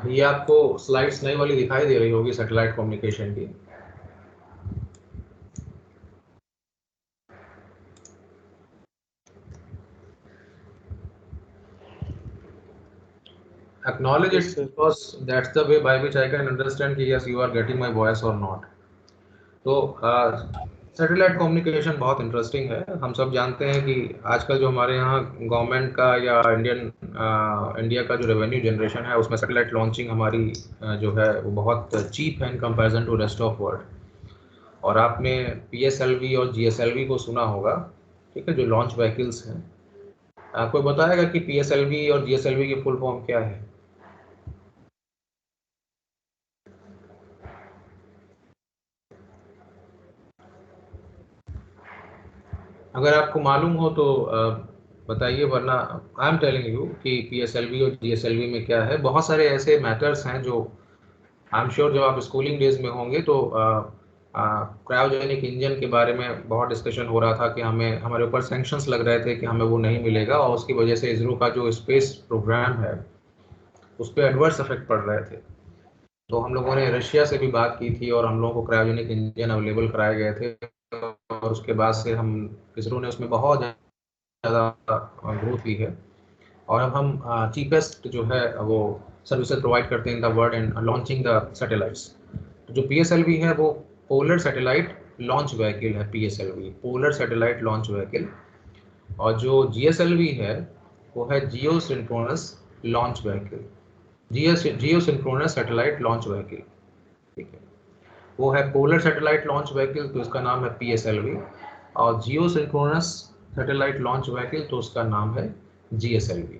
ये आपको स्लाइड्स नई वाली दिखाई दे रही होगी सैटेलाइट कम्युनिकेशन की। Acknowledge yes it sir. because that's the way by which I can understand कि yes you are getting my voice or not। तो सैटेलाइट कम्युनिकेशन बहुत इंटरेस्टिंग है। हम सब जानते हैं कि आजकल जो हमारे यहाँ गवर्नमेंट का या इंडिया का जो रेवेन्यू जनरेशन है उसमें सैटेलाइट लॉन्चिंग हमारी जो है वो बहुत चीप है in comparison to rest of world. और आपने PSLV और GSLV को सुना होगा, ठीक है, जो लॉन्च व्हीकल्स हैं। कोई बताएगा कि PSLV और GSLV की फुल फॉर्म क्या है? अगर आपको मालूम हो तो बताइए, वरना आई एम टेलिंग यू कि PSLV और GSLV में क्या है। बहुत सारे ऐसे मैटर्स हैं जो आई एम श्योर जब आप स्कूलिंग डेज में होंगे तो क्रायोजेनिक इंजन के बारे में बहुत डिस्कशन हो रहा था कि हमें हमारे ऊपर सैंक्शंस लग रहे थे कि हमें वो नहीं मिलेगा, और उसकी वजह से इसरो का जो स्पेस प्रोग्राम है उस पर एडवर्स इफेक्ट पड़ रहे थे। तो हम लोगों ने रशिया से भी बात की थी और हम लोगों को क्रायोजेनिक इंजन अवेलेबल कराए गए थे, और उसके बाद से हम इसरो ने उसमें बहुत ज़्यादा ग्रोथ की है। और अब हम चीपेस्ट जो है वो सर्विसेज प्रोवाइड करते हैं in the world and launching the satellites. तो जो PSLV है वो पोलर सैटेलाइट लॉन्च व्हीकल है, PSLV polar satellite launch vehicle. और जो GSLV है वो है जियो सिंक्रोनस लॉन्च व्हीकल, जियो सिंक्रोनस सैटेलाइट लॉन्च व्हीकल, ठीक है। वो है पोलर सैटेलाइट लॉन्च व्हीकल तो इसका नाम है PSLV, और जियो सिंक्रोनस सैटेलाइट लॉन्च व्हीकल तो उसका नाम है GSLV।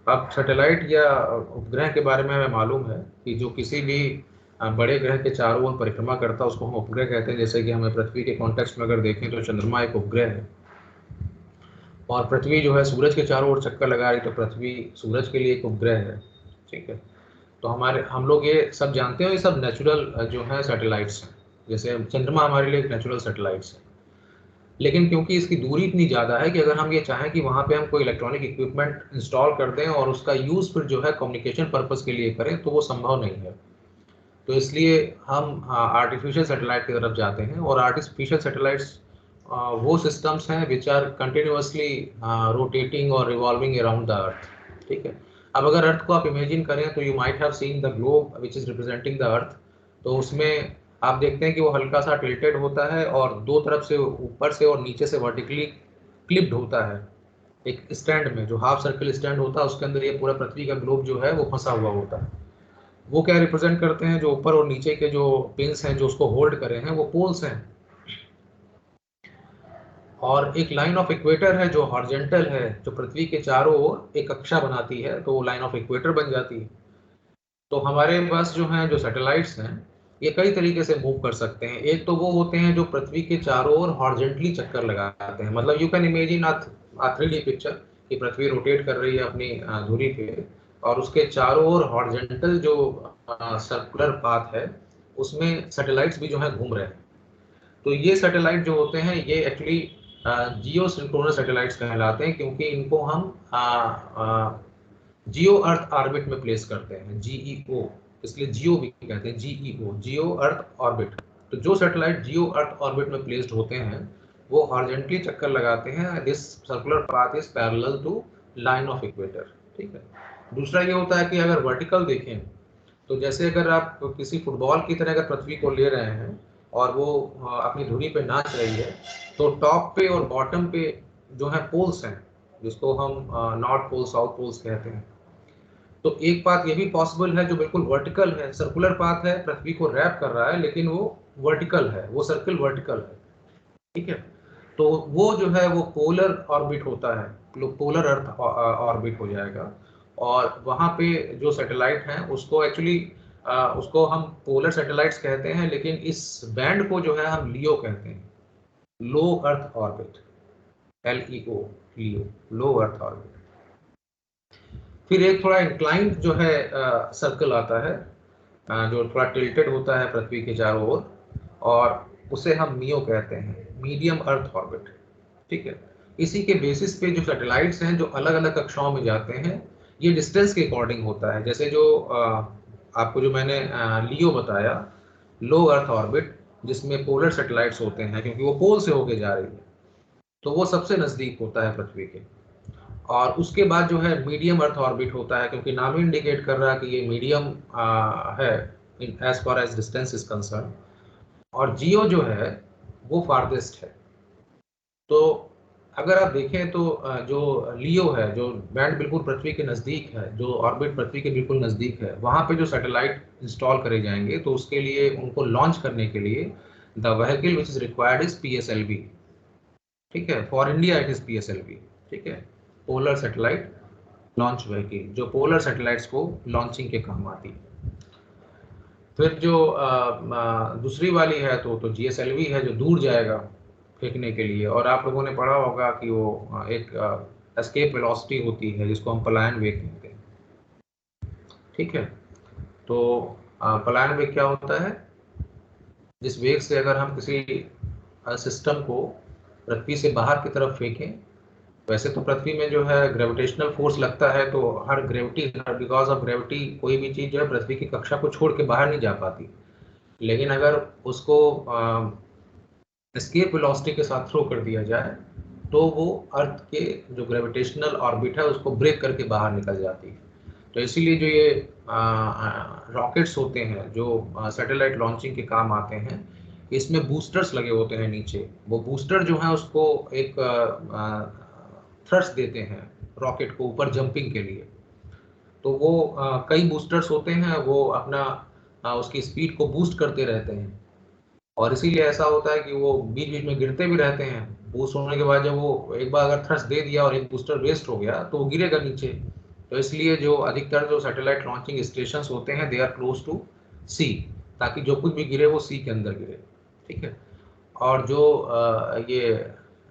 अब सैटेलाइट या उपग्रह के बारे में हमें मालूम है कि जो किसी भी बड़े ग्रह के चारों ओर परिक्रमा करता है उसको हम उपग्रह कहते हैं। जैसे कि हमें पृथ्वी के कॉन्टेक्स्ट में अगर देखें तो चंद्रमा एक उपग्रह है, और पृथ्वी जो है सूरज के चारों ओर चक्कर लगा रही, तो पृथ्वी सूरज के लिए एक उपग्रह है, ठीक है। तो हम लोग ये सब जानते हैं, ये सब नेचुरल जो है सैटेलाइट्स हैं। जैसे चंद्रमा हमारे लिए एक नेचुरल सैटेलाइट्स है, लेकिन क्योंकि इसकी दूरी इतनी ज़्यादा है कि अगर हम ये चाहें कि वहाँ पे हम कोई इलेक्ट्रॉनिक इक्विपमेंट इंस्टॉल कर दें और उसका यूज़ फिर जो है कम्युनिकेशन पर्पज़ के लिए करें, तो वो संभव नहीं है। तो इसलिए हम आर्टिफिशियल सैटेलाइट की तरफ जाते हैं, और आर्टिफिशियल सैटेलाइट्स वो सिस्टम्स हैं विच आर कंटिन्यूअसली रोटेटिंग और रिवॉल्विंग अराउंड द अर्थ, ठीक है। अब अगर अर्थ को आप इमेजिन करें तो you might have seen the globe which is representing the earth. तो उसमें आप देखते हैं कि वो हल्का सा टिल्टेड होता है और दो तरफ से, ऊपर से और नीचे से वर्टिकली क्लिप्ड होता है। एक स्टैंड में जो हाफ सर्कल स्टैंड होता है उसके अंदर ये पूरा पृथ्वी का ग्लोब जो है वो फंसा हुआ होता है। वो क्या रिप्रेजेंट करते हैं, जो ऊपर और नीचे के जो पिंस हैं जो उसको होल्ड करे हैं वो पोल्स हैं। और एक लाइन ऑफ इक्वेटर है जो हॉरिजॉन्टल है, जो पृथ्वी के चारों ओर एक कक्षा बनाती है, तो वो लाइन ऑफ इक्वेटर बन जाती है। तो हमारे पास जो हैं जो सैटेलाइट्स हैं ये कई तरीके से मूव कर सकते हैं। एक तो वो होते हैं जो पृथ्वी के चारों ओर हॉरिजॉन्टली चक्कर लगाते हैं, मतलब you can imagine a 3D picture कि पृथ्वी रोटेट कर रही है अपनी धुरी पे, और उसके चारों ओर हॉरिजॉन्टल जो सर्कुलर पाथ है उसमें सैटेलाइट्स भी जो है घूम रहे हैं। तो ये सैटेलाइट जो होते हैं ये एक्चुअली जियो सिंक्रोनस सैटेलाइट्स कहलाते हैं, क्योंकि इनको हम जियो अर्थ ऑर्बिट में प्लेस करते हैं, GEO, इसलिए जियो भी कहते हैं, GEO जियो अर्थ ऑर्बिट। तो जो सैटेलाइट जियो अर्थ ऑर्बिट में प्लेस्ड होते हैं वो हॉरिजॉन्टली चक्कर लगाते हैं, this circular path is parallel to line of equator, ठीक है। दूसरा ये होता है कि अगर वर्टिकल देखें तो जैसे अगर आप किसी फुटबॉल की तरह अगर पृथ्वी को ले रहे हैं और वो अपनी धुरी पे नाच रही है, तो टॉप पे और बॉटम पे जो है पोल्स हैं, जिसको हम नॉर्थ पोल साउथ पोल्स कहते हैं। तो एक बात ये भी पॉसिबल है जो बिल्कुल वर्टिकल है, सर्कुलर पाथ है, पृथ्वी को रैप कर रहा है, लेकिन वो वर्टिकल है, वो सर्कल वर्टिकल है, ठीक है। तो वो जो है वो पोलर ऑर्बिट होता है, पोलर अर्थ ऑर्बिट हो जाएगा। और वहाँ पे जो सैटेलाइट हैं उसको एक्चुअली उसको हम पोलर सैटेलाइट्स कहते हैं, लेकिन इस बैंड को जो है हम लियो कहते हैं, लो अर्थ ऑर्बिट, LEO, लियो, लो अर्थ ऑर्बिट। फिर एक थोड़ा इंक्लाइंड जो है सर्कल आता है, जो थोड़ा टिल्टेड होता है पृथ्वी के चारों ओर, और उसे हम मियो कहते हैं, मीडियम अर्थ ऑर्बिट, ठीक है। इसी के बेसिस पे जो सैटेलाइट्स हैं जो अलग अलग कक्षाओं में जाते हैं, ये डिस्टेंस के अकॉर्डिंग होता है। जैसे जो आपको जो मैंने लियो बताया, लो अर्थ ऑर्बिट, जिसमें पोलर सैटेलाइट्स होते हैं क्योंकि वो पोल से होके जा रही है, तो वो सबसे नजदीक होता है पृथ्वी के। और उसके बाद जो है मीडियम अर्थ ऑर्बिट होता है, क्योंकि नाम ही इंडिकेट कर रहा है कि ये मीडियम है as far as distance is concern. और जियो जो है वो फारदेस्ट है। तो अगर आप देखें तो जो लियो है, जो बैंड बिल्कुल पृथ्वी के नज़दीक है, जो ऑर्बिट पृथ्वी के बिल्कुल नज़दीक है, वहाँ पे जो सैटेलाइट इंस्टॉल करे जाएंगे तो उसके लिए उनको लॉन्च करने के लिए the vehicle which is required is PSLV। ठीक है, for India it is PSLV। ठीक है, पोलर सैटेलाइट लॉन्च व्हीकल, जो पोलर सैटेलाइट्स को लॉन्चिंग के काम आती है। फिर जो दूसरी वाली है तो GSLV है, जो दूर जाएगा फेंकने के लिए। और आप लोगों ने पढ़ा होगा कि वो एक एस्केप वेलोसिटी होती है जिसको हम पलायन वेग कहते हैं। ठीक है, तो पलायन वेग क्या होता है? जिस वेग से अगर हम किसी सिस्टम को पृथ्वी से बाहर की तरफ फेंकें, वैसे तो पृथ्वी में जो है ग्रेविटेशनल फोर्स लगता है, तो हर ग्रेविटी, बिकॉज ऑफ ग्रेविटी कोई भी चीज़ जो है पृथ्वी की कक्षा को छोड़ के बाहर नहीं जा पाती। लेकिन अगर उसको एस्केप वेलोसिटी के साथ थ्रो कर दिया जाए तो वो अर्थ के जो ग्रेविटेशनल ऑर्बिट है उसको ब्रेक करके बाहर निकल जाती है। तो इसीलिए जो ये रॉकेट्स होते हैं जो सैटेलाइट लॉन्चिंग के काम आते हैं, इसमें बूस्टर्स लगे होते हैं नीचे। वो बूस्टर जो है उसको एक थ्रस्ट देते हैं रॉकेट को ऊपर जंपिंग के लिए। तो वो कई बूस्टर्स होते हैं, वो अपना उसकी स्पीड को बूस्ट करते रहते हैं। और इसीलिए ऐसा होता है कि वो बीच बीच में गिरते भी रहते हैं। बूस्ट होने के बाद जब वो एक बार अगर थ्रस्ट दे दिया और एक बूस्टर वेस्ट हो गया तो वो गिरेगा नीचे। तो इसलिए जो अधिकतर जो सैटेलाइट लॉन्चिंग स्टेशन होते हैं, दे आर क्लोज टू सी, ताकि जो कुछ भी गिरे वो सी के अंदर गिरे। ठीक है, और जो ये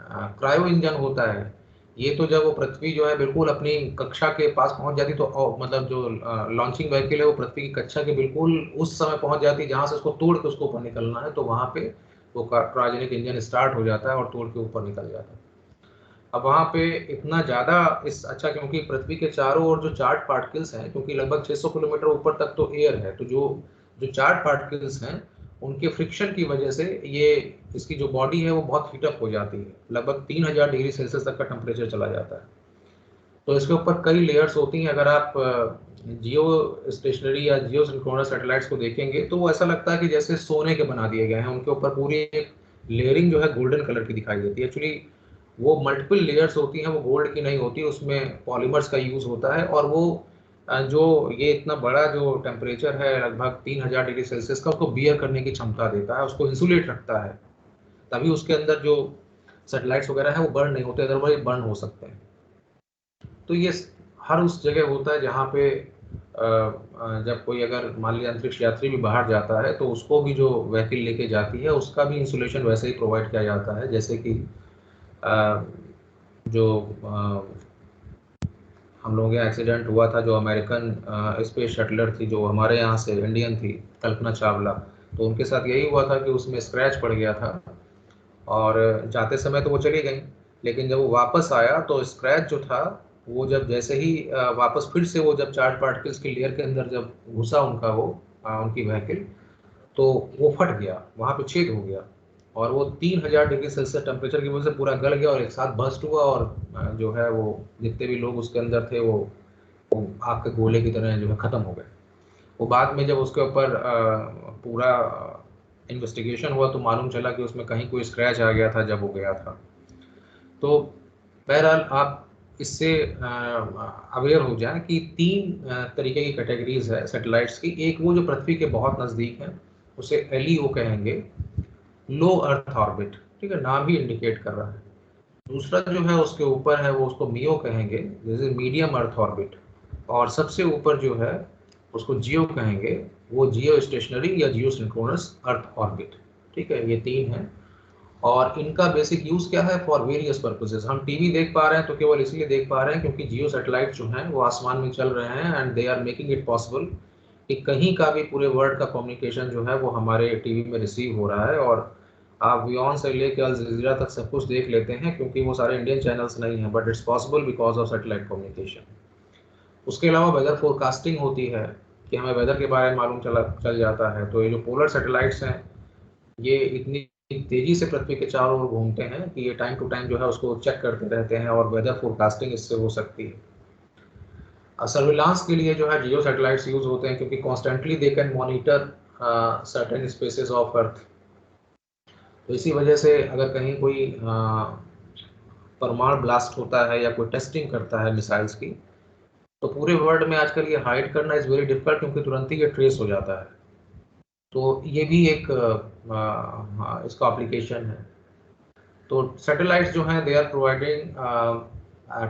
क्रायो इंजन होता है, ये तो जब वो पृथ्वी जो है बिल्कुल अपनी कक्षा के पास पहुंच जाती तो मतलब जो लॉन्चिंग व्हीकल है वो पृथ्वी की कक्षा के बिल्कुल उस समय पहुंच जाती जहां से उसको तोड़ के उसको ऊपर निकलना है, तो वहां पे वो क्रायोजेनिक इंजन स्टार्ट हो जाता है और तोड़ के ऊपर निकल जाता है। अब वहां पे इतना ज्यादा इस अच्छा, क्योंकि पृथ्वी के चारों ओर जो चार्ट पार्टिकल्स हैं, क्योंकि लगभग 600 किलोमीटर ऊपर तक तो एयर है, तो जो जो चार्ट पार्टिकल्स हैं उनके फ्रिक्शन की वजह से ये इसकी जो बॉडी है वो बहुत हीटअप हो जाती है। लगभग 3000 डिग्री सेल्सियस तक का टेम्परेचर चला जाता है। तो इसके ऊपर कई लेयर्स होती हैं। अगर आप जियो स्टेशनरी या जियो सिंक्रोनस सैटेलाइट्स को देखेंगे तो वो ऐसा लगता है कि जैसे सोने के बना दिए गए हैं। उनके ऊपर पूरी एक लेयरिंग जो है गोल्डन कलर की दिखाई देती है। एक्चुअली वो मल्टीपल लेयर्स होती हैं, वो गोल्ड की नहीं होती, उसमें पॉलीमर्स का यूज होता है। और वो जो ये इतना बड़ा जो टेम्परेचर है लगभग 3000 डिग्री सेल्सियस का, उसको बियर करने की क्षमता देता है, उसको इंसुलेट रखता है, तभी उसके अंदर जो सेटेलाइट्स वगैरह है वो बर्न नहीं होते, अदरवाइज बर्न हो सकते हैं। तो ये हर उस जगह होता है जहाँ पे जब कोई अगर मान लिया अंतरिक्ष यात्री भी बाहर जाता है तो उसको भी जो व्हीकल लेके जाती है उसका भी इंसुलेशन वैसे ही प्रोवाइड किया जाता है। जैसे कि जो हम लोगों के एक्सीडेंट हुआ था, जो अमेरिकन स्पेस शटलर थी जो हमारे यहाँ से इंडियन थी, कल्पना चावला, तो उनके साथ यही हुआ था कि उसमें स्क्रैच पड़ गया था और जाते समय तो वो चली गई, लेकिन जब वो वापस आया तो स्क्रैच जो था वो जब जैसे ही वापस फिर से वो जब चार्ट पार्टिकल्स की लेयर के अंदर जब घुसा उनका वो उनकी व्हीकल, तो वो फट गया, वहाँ पे छेद हो गया और वो 3000 डिग्री सेल्सियस टेम्परेचर की वजह से पूरा गल गया और एक साथ बर्स्ट हुआ। और जो है वो जितने भी लोग उसके अंदर थे वो आग के गोले की तरह जो है ख़त्म हो गए। वो बाद में जब उसके ऊपर पूरा इन्वेस्टिगेशन हुआ तो मालूम चला कि उसमें कहीं कोई स्क्रैच आ गया था जब वो गया था। तो बहरहाल आप इससे अवेयर हो जाएं कि तीन तरीके की कैटेगरीज है सैटेलाइट्स की। एक वो जो पृथ्वी के बहुत नज़दीक है, उसे LEO कहेंगे, लो अर्थ ऑर्बिट। ठीक है, नाम ही इंडिकेट कर रहा है। दूसरा जो है उसके ऊपर है वो उसको मियो कहेंगे, जैसे मीडियम अर्थ ऑर्बिट। और सबसे ऊपर जो है उसको जियो कहेंगे, वो जियो स्टेशनरी या जियो सिंक्रोनस अर्थ ऑर्बिट। ठीक है, ये तीन है। और इनका बेसिक यूज क्या है? For various purposes. हम टीवी देख पा रहे हैं तो केवल इसलिए देख पा रहे हैं क्योंकि जियो सैटेलाइट जो हैं वो आसमान में चल रहे हैं and they are making it possible कि कहीं का भी पूरे वर्ल्ड का कम्युनिकेशन जो है वो हमारे टीवी में रिसीव हो रहा है। और आप वियॉन से लेकर अल जजीरा तक सब कुछ देख लेते हैं क्योंकि वो सारे इंडियन चैनल्स नहीं हैं, but it's possible because of satellite communication. उसके अलावा वेदर फोरकास्टिंग होती है कि हमें वेदर के बारे में मालूम चल जाता है। तो ये जो पोलर सैटेलाइट्स हैं ये इतनी तेजी से पृथ्वी के चारों ओर घूमते हैं कि ये टाइम टू टाइम जो है उसको चेक करते रहते हैं और वेदर फोरकास्टिंग इससे हो सकती है। सर्विलांस के लिए जो है जियो सैटेलाइट्स यूज होते हैं क्योंकि constantly they can monitor certain spaces of earth. तो इसी वजह से अगर कहीं कोई परमाणु ब्लास्ट होता है या कोई टेस्टिंग करता है मिसाइल्स की, तो पूरे वर्ल्ड में आजकल ये हाइड करना इज वेरी डिफिकल्ट क्योंकि तुरंत ही ये ट्रेस हो जाता है। तो ये भी एक इसका एप्लीकेशन है। तो सैटेलाइट्स जो हैं they are providing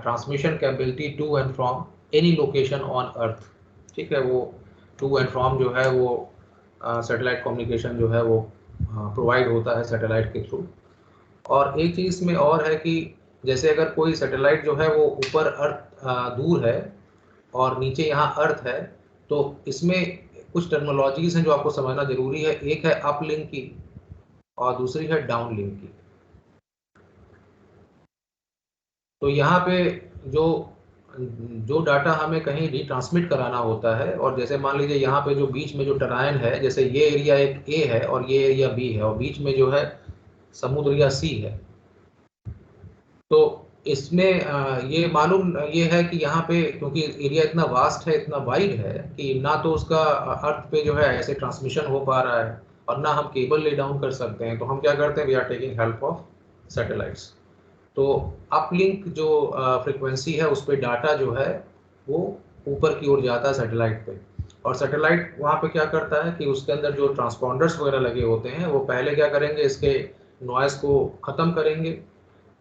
transmission capability to and from any location on earth. ठीक है, वो टू एंड फ्रॉम जो है वो सैटेलाइट कम्युनिकेशन जो है वो प्रोवाइड होता है सैटेलाइट के थ्रू। और एक चीज़ इसमें और है कि जैसे अगर कोई सैटेलाइट जो है वो ऊपर अर्थ दूर है और नीचे यहाँ अर्थ है, तो इसमें कुछ टर्मिनोलॉजीज हैं जो आपको समझना जरूरी है। एक है अप लिंक की और दूसरी है डाउन लिंक की। तो यहाँ पे जो जो डाटा हमें कहीं रिट्रांसमिट कराना होता है, और जैसे मान लीजिए यहाँ पे जो बीच में जो टरायन है, जैसे ये एरिया एक ए है और ये एरिया बी है और बीच में जो है समुद्र या सी है। तो इसमें ये मालूम ये है कि यहाँ पे क्योंकि एरिया इतना वास्ट है, इतना वाइड है कि ना तो उसका अर्थ पे जो है ऐसे ट्रांसमिशन हो पा रहा है और ना हम केबल ले डाउन कर सकते हैं। तो हम क्या करते हैं, we are taking help of satellites. तो अपलिंक जो फ्रीक्वेंसी है उस पर डाटा जो है वो ऊपर की ओर जाता है सैटेलाइट पे, और सैटेलाइट वहाँ पे क्या करता है कि उसके अंदर जो ट्रांसपॉन्डर्स वगैरह लगे होते हैं वो पहले क्या करेंगे, इसके नॉइस को ख़त्म करेंगे,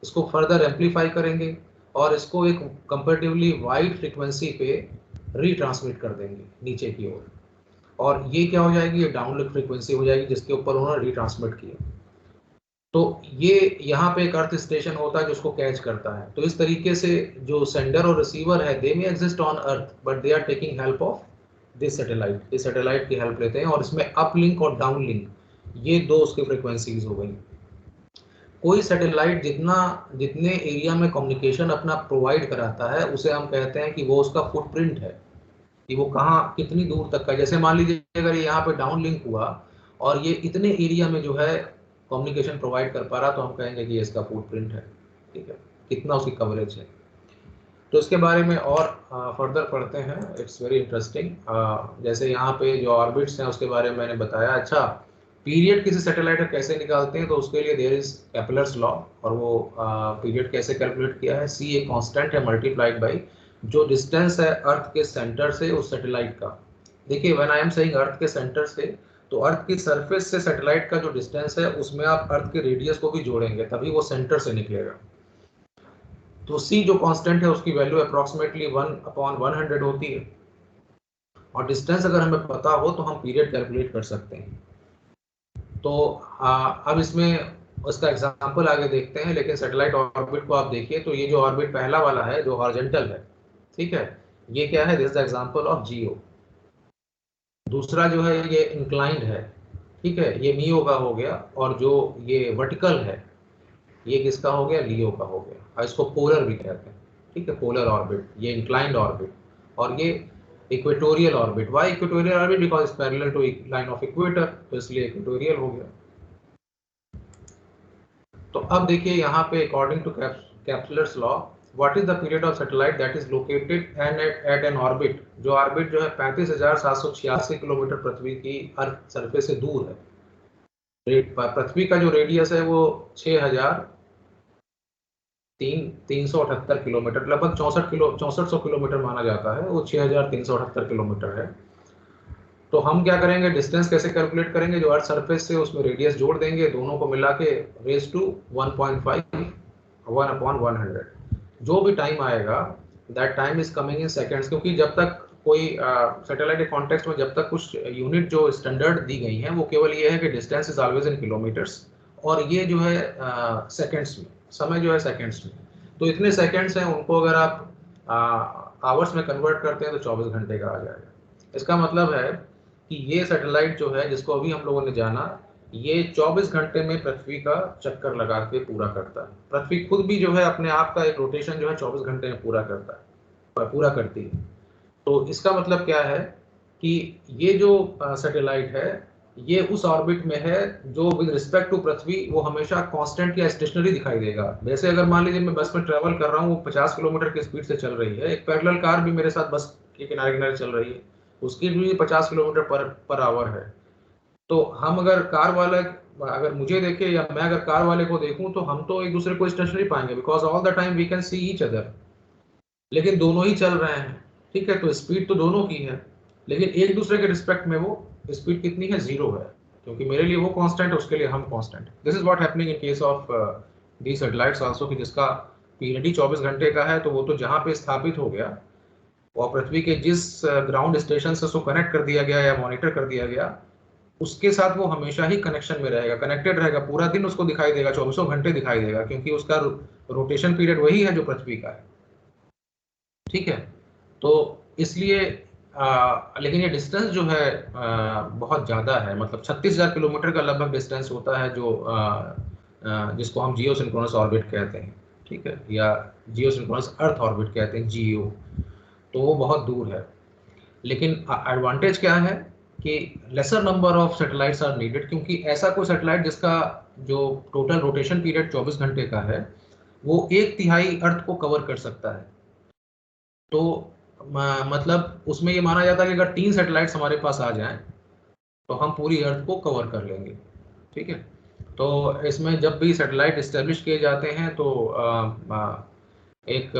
इसको फर्दर एम्पलीफाई करेंगे और इसको एक कंपेरेटिवली वाइड फ्रीक्वेंसी पे रीट्रांसमिट कर देंगे नीचे की ओर, और ये क्या हो जाएगी, ये डाउनलिंक फ्रीक्वेंसी हो जाएगी जिसके ऊपर उन्होंने रीट्रांसमिट किया। तो ये यहाँ पे एक अर्थ स्टेशन होता है जो उसको कैच करता है। तो इस तरीके से जो सेंडर और रिसीवर है they may exist on earth but they are taking help of this satellite. इस सैटेलाइट की हेल्प लेते हैं और इसमें अप लिंक और डाउन लिंक ये दो उसकी फ्रीक्वेंसीज हो गई। कोई सैटेलाइट जितने एरिया में कम्युनिकेशन अपना प्रोवाइड कराता है उसे हम कहते हैं कि वो उसका फुटप्रिंट है, कि वो कहाँ कितनी दूर तक का। जैसे मान लीजिए अगर यहाँ पे डाउन लिंक हुआ और ये इतने एरिया में जो है कम्युनिकेशन प्रोवाइड कर पा रहा, तो हम कहेंगे कि ये इसका फुटप्रिंट है। ठीक है, कितना उसकी कवरेज है। तो इसके बारे में और फर्दर पढ़ते हैं, इट्स वेरी इंटरेस्टिंग। जैसे यहाँ पे जो ऑर्बिट्स हैं उसके बारे में मैंने बताया। अच्छा, पीरियड किसी सैटेलाइट का कैसे निकालते हैं, तो उसके लिए देयर इज केपलर्स लॉ, और वो पीरियड कैसे कैलकुलेट किया है, सी एक कांस्टेंट है मल्टीप्लाइड बाय जो डिस्टेंस है अर्थ के सेंटर से उस सैटेलाइट का। देखिए व्हेन आई एम सेइंग अर्थ के सेंटर से, तो अर्थ की सरफेस से सैटेलाइट का जो डिस्टेंस है उसमें आप अर्थ के रेडियस को भी जोड़ेंगे तभी वो सेंटर से निकलेगा। तो सी जो कांस्टेंट है उसकी वैल्यू अप्रॉक्सीमेटली 1/100 होती है, और डिस्टेंस अगर हमें पता हो तो हम पीरियड कैलकुलेट कर सकते हैं। तो अब इसमें उसका एग्जांपल आगे देखते हैं, लेकिन सैटेलाइट ऑर्बिट को आप देखिए तो ये जो ऑर्बिट पहला वाला है जो हॉरिजॉन्टल है, ठीक है, ये क्या है, this is the example of GEO. दूसरा जो है ये इंक्लाइंड है, ठीक है, ये मियो का हो गया, और जो ये वर्टिकल है ये किसका हो गया, लियो का हो गया, और इसको पोलर भी कहते हैं। ठीक है, पोलर ऑर्बिट, ये इंक्लाइंड ऑर्बिट, और ये equatorial orbit. Why equatorial orbit, because it's parallel to line of equator, तो इसलिए इक्वेटोरियल हो गया। तो अब देखिए यहाँ पे according to Kepler's law, what is the period of satellite that is located and at an orbit, जो ऑर्बिट जो है 35,786 किलोमीटर पृथ्वी की अर्थ सरफेस से दूर है। पृथ्वी का जो रेडियस है वो 6,378 किलोमीटर, लगभग 6400 किलोमीटर माना जाता है, वो 6,378 किलोमीटर है। तो हम क्या करेंगे, डिस्टेंस कैसे कैलकुलेट करेंगे, जो अर्थ सरफेस से उसमें रेडियस जोड़ देंगे, दोनों को मिला के रेज टू 1.5 1/100। जो भी टाइम आएगा that time is coming in seconds, क्योंकि जब तक कोई सैटेलाइट के कॉन्टेक्स्ट में जब तक कुछ यूनिट जो स्टैंडर्ड दी गई हैं वो केवल ये है कि distance is always in kilometres, और ये जो है सेकेंड्स में, समय जो है सेकेंड्स में। तो इतने सेकेंड्स हैं, उनको अगर आप आवर्स में कन्वर्ट करते हैं तो 24 घंटे का आ जाएगा। इसका मतलब है कि ये सैटेलाइट जो है जिसको अभी हम लोगों ने जाना, ये 24 घंटे में पृथ्वी का चक्कर लगा के पूरा करता है। पृथ्वी खुद भी जो है अपने आप का एक रोटेशन जो है 24 घंटे में पूरा करता है, पूरा करती है। तो इसका मतलब क्या है कि ये जो सैटेलाइट है ये उस ऑर्बिट में है जो विद रिस्पेक्ट टू पृथ्वी वो हमेशा कांस्टेंट या स्टेशनरी दिखाई देगा। जैसे अगर मान लीजिए मैं बस में ट्रेवल कर रहा हूँ, वो 50 किलोमीटर की स्पीड से चल रही है, एक पैरेलल कार भी मेरे साथ बस के किनारे किनारे चल रही है, उसकी भी 50 किलोमीटर पर आवर है। तो हम अगर कार वाला अगर मुझे देखे या मैं अगर कार वाले को देखूं तो हम तो एक दूसरे को स्टेशनरी पाएंगे, because all the time we can see each other, लेकिन दोनों ही चल रहे हैं। ठीक है, तो स्पीड तो दोनों की है, लेकिन एक दूसरे के रिस्पेक्ट में वो स्पीड कितनी है, जीरो है, क्योंकि मेरे लिए वो कांस्टेंट है, उसके लिए हम constant. This is what happening in case of the satellites also, कि जिसका पीरियड ही 24 घंटे का है, तो वो तो जहां पे स्थापित हो गया और पृथ्वी के जिस ग्राउंड स्टेशन से उसको कनेक्ट कर दिया गया या मॉनिटर कर दिया गया, उसके साथ वो हमेशा ही कनेक्शन में रहेगा, कनेक्टेड रहेगा, पूरा दिन उसको दिखाई देगा, 24 घंटे दिखाई देगा, क्योंकि उसका रोटेशन पीरियड वही है जो पृथ्वी का है। ठीक है, तो इसलिए लेकिन ये डिस्टेंस जो है बहुत ज़्यादा है, मतलब 36,000 किलोमीटर का लगभग डिस्टेंस होता है, जो जिसको हम जियो सिंक्रोनस ऑर्बिट कहते हैं। ठीक है, या जियो सिंक्रोनस अर्थ ऑर्बिट कहते हैं, जियो। तो वो बहुत दूर है, लेकिन एडवांटेज क्या है कि lesser number of satellites are needed, क्योंकि ऐसा कोई सैटेलाइट जिसका जो टोटल रोटेशन पीरियड 24 घंटे का है वो 1/3 अर्थ को कवर कर सकता है। तो मतलब उसमें ये माना जाता है कि अगर 3 सैटेलाइट्स हमारे पास आ जाएं तो हम पूरी अर्थ को कवर कर लेंगे। ठीक है, तो इसमें जब भी सैटेलाइट इस्टेब्लिश किए जाते हैं तो एक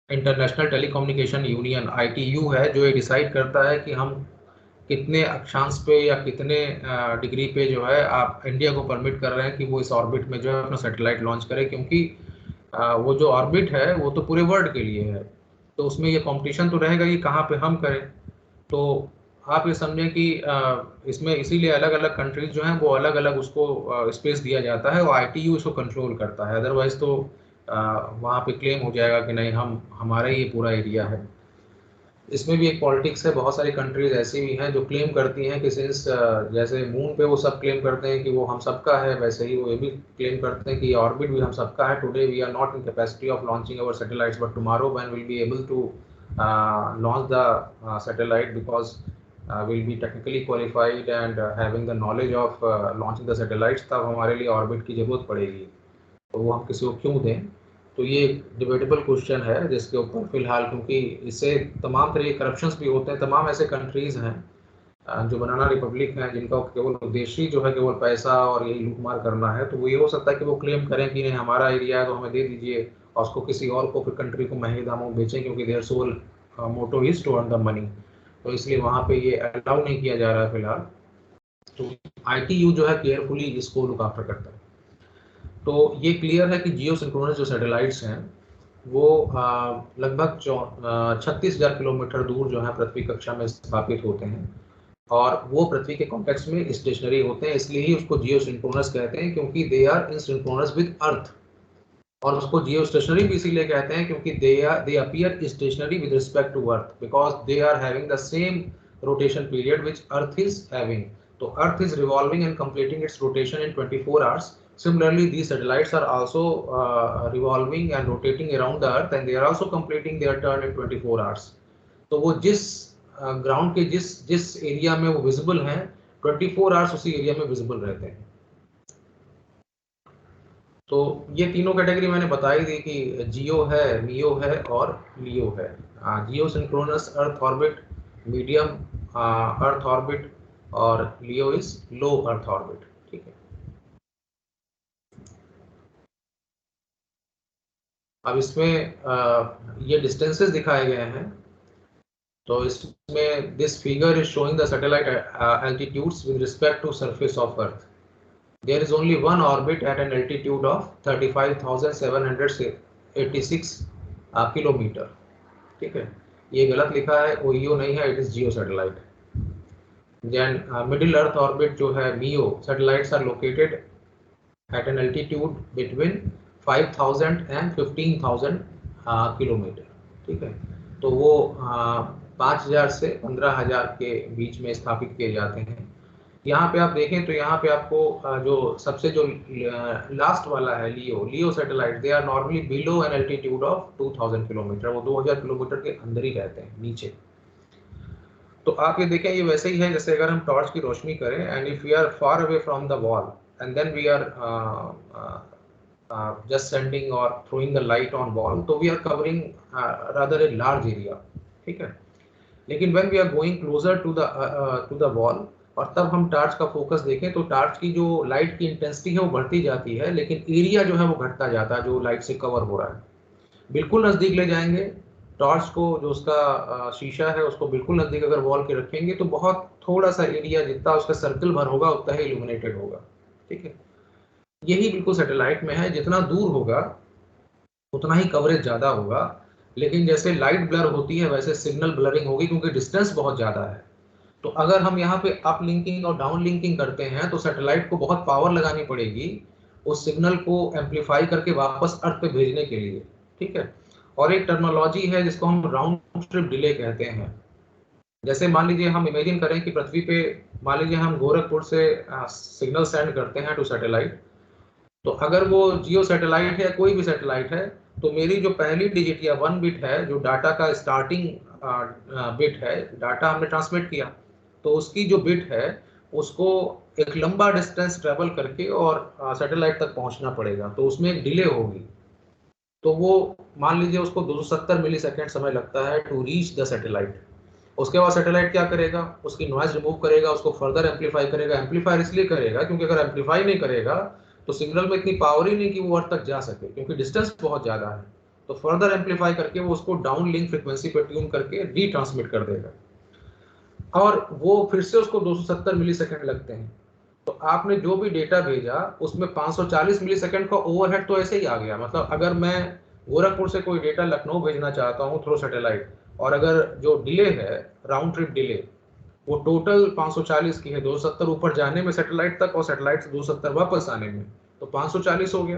इंटरनेशनल टेलीकम्युनिकेशन यूनियन ITU है जो ये डिसाइड करता है कि हम कितने अक्षांश पे या कितने डिग्री पे जो है आप इंडिया को परमिट कर रहे हैं कि वो इस ऑर्बिट में जो है अपना सैटेलाइट लॉन्च करे, क्योंकि वो जो ऑर्बिट है वो तो पूरे वर्ल्ड के लिए है, तो उसमें ये कंपटीशन तो रहेगा कि कहाँ पे हम करें। तो आप ये समझें कि इसमें इसीलिए अलग अलग कंट्रीज जो हैं वो अलग अलग उसको स्पेस दिया जाता है और ITU इसको कंट्रोल करता है, अदरवाइज तो वहाँ पे क्लेम हो जाएगा कि नहीं हम हमारा ये पूरा एरिया है। इसमें भी एक पॉलिटिक्स है, बहुत सारी कंट्रीज ऐसी भी हैं जो क्लेम करती हैं कि सिंस जैसे मून पे वो सब क्लेम करते हैं कि वो हम सबका है, वैसे ही वो ये भी क्लेम करते हैं कि ऑर्बिट भी हम सबका है। Today we are not in capacity of launching our satellites, but tomorrow when will be able to launch the satellite, because will be technically qualified and having the knowledge of launching the satellites, तब हमारे लिए orbit की जरूरत पड़ेगी, तो वो हम किसी को क्यों दें। तो ये एक डिबेटेबल क्वेश्चन है जिसके ऊपर फिलहाल, क्योंकि इससे तमाम तरह के करप्शंस भी होते हैं, तमाम ऐसे कंट्रीज हैं जो बनाना रिपब्लिक हैं जिनका केवल उद्देश्य ही जो है केवल पैसा और यही लूटमार करना है, तो वो ये हो सकता है कि वो क्लेम करें कि नहीं हमारा एरिया है तो हमें दे दीजिए, और उसको किसी और को फिर कंट्री को महंगे दामों में बेचें, क्योंकि their sole motto is to earn the money. तो इसलिए वहाँ पे ये अलाउ नहीं किया जा रहा है फिलहाल। तो ITU जो है केयरफुली इसको लुक आफ्टर करता है। तो ये क्लियर है कि जियो सिंक्रोनस जो सैटेलाइट्स हैं वो लगभग 36,000 किलोमीटर दूर जो है पृथ्वी कक्षा में स्थापित होते हैं, और वो पृथ्वी के कॉन्टेक्स्ट में स्टेशनरी होते हैं, इसलिए ही उसको जियो सिंक्रोनस कहते हैं, क्योंकि they are in synchronous with earth. और उसको जियो स्टेशनरी भी इसीलिए कहते हैं क्योंकि they appear stationary with respect to earth, because they are having the same rotation period which earth is having. तो earth is revolving and completing its rotation in 24 hours. Similarly, these satellites are also revolving and rotating around the Earth, and they are also completing their turn in 24 hours. तो वो जिस ground के जिस जिस area में वो visible हैं 24 hours उसी एरिया में विजिबल रहते हैं। तो ये तीनों कैटेगरी मैंने बताई दी कि जियो है, मियो है और लियो है। Geosynchronous earth orbit, medium earth orbit, और LEO is low earth orbit. ठीक है, अब इसमें ये डिस्टेंसेस दिखाए गए हैं। तो इसमें this figure is showing the satellite altitudes with respect to surface of earth. There is only one orbit at an altitude of 35,786 kilometre. ठीक है, ये गलत लिखा है, OEO नहीं है, it is GEO satellite. Then middle earth orbit जो है MEO satellites are located at an altitude between 5,000 and 15,000 kilometre. ठीक है, तो वो 5,000 से 15,000 के बीच में स्थापित किए जाते हैं। यहाँ पे आप देखें तो यहाँ पे आपको जो सबसे जो लास्ट वाला है LEO satellite, they are normally below an altitude of 2000 kilometre, वो 2000 किलोमीटर के अंदर ही रहते हैं नीचे। तो आप ये देखें, ये वैसे ही है जैसे अगर हम टॉर्च की रोशनी करें and if we are far away from the wall and then we are just sending or throwing the light on wall, तो we are covering rather a large area, ठीक है। लेकिन when we are going closer to the wall और तब हम torch का focus देखें तो टार्च की जो लाइट की इंटेंसिटी है वो बढ़ती जाती है, लेकिन एरिया जो है वो घटता जाता है जो लाइट से कवर हो रहा है। बिल्कुल नजदीक ले जाएंगे टॉर्च को, जो उसका शीशा है उसको बिल्कुल नजदीक अगर वॉल के रखेंगे तो बहुत थोड़ा सा एरिया, जितना उसका सर्कल भर होगा उतना ही इल्यूमिनेटेड होगा, ठीक है। यही बिल्कुल सैटेलाइट में है, जितना दूर होगा उतना ही कवरेज ज्यादा होगा, लेकिन जैसे लाइट ब्लर होती है वैसे सिग्नल ब्लरिंग होगी क्योंकि डिस्टेंस बहुत ज्यादा है। तो अगर हम यहाँ पे अप लिंकिंग और डाउन लिंकिंग करते हैं तो सैटेलाइट को बहुत पावर लगानी पड़ेगी उस सिग्नल को एम्पलीफाई करके वापस अर्थ पे भेजने के लिए, ठीक है। और एक टर्मिनोलॉजी है जिसको हम राउंड ट्रिप डिले कहते हैं। जैसे मान लीजिए हम इमेजिन करें कि पृथ्वी पे मान लीजिए हम गोरखपुर से सिग्नल सेंड करते हैं टू सैटेलाइट, तो अगर वो जियो सैटेलाइट है, कोई भी सैटेलाइट है, तो मेरी जो पहली डिजिट या 1 बिट है, जो डाटा का स्टार्टिंग बिट है, डाटा हमने ट्रांसमिट किया, तो उसकी जो बिट है उसको एक लंबा डिस्टेंस ट्रेवल करके और सैटेलाइट तक पहुंचना पड़ेगा, तो उसमें एक डिले होगी। तो वो मान लीजिए उसको 270 मिली सेकेंड समय लगता है टू रीच द सैटेलाइट। उसके बाद सैटेलाइट क्या करेगा, उसकी नॉइज रिमूव करेगा, उसको फर्दर एम्पलीफाई करेगा। एम्पलीफाई इसलिए करेगा क्योंकि अगर एम्पलीफाई नहीं करेगा तो सिग्नल में इतनी पावर ही नहीं कि वो अर्थ तक जा सके, क्योंकि डिस्टेंस बहुत ज्यादा है। तो फर्दर एम्पलीफाई करके वो उसको डाउन लिंक फ्रिक्वेंसी पर ट्यून करके रीट्रांसमिट कर देगा, और वो फिर से उसको 270 मिली सेकेंड लगते हैं। तो आपने जो भी डेटा भेजा उसमें 540 मिली सेकेंड का ओवरहेड तो ऐसे ही आ गया। मतलब अगर मैं गोरखपुर से कोई डेटा लखनऊ भेजना चाहता हूँ थ्रू सैटेलाइट, और अगर जो डिले है राउंड ट्रिप डिले वो टोटल 540 की है, 270 ऊपर जाने में सैटेलाइट तक और सैटेलाइट से 270 वापस आने में, तो 540 हो गया।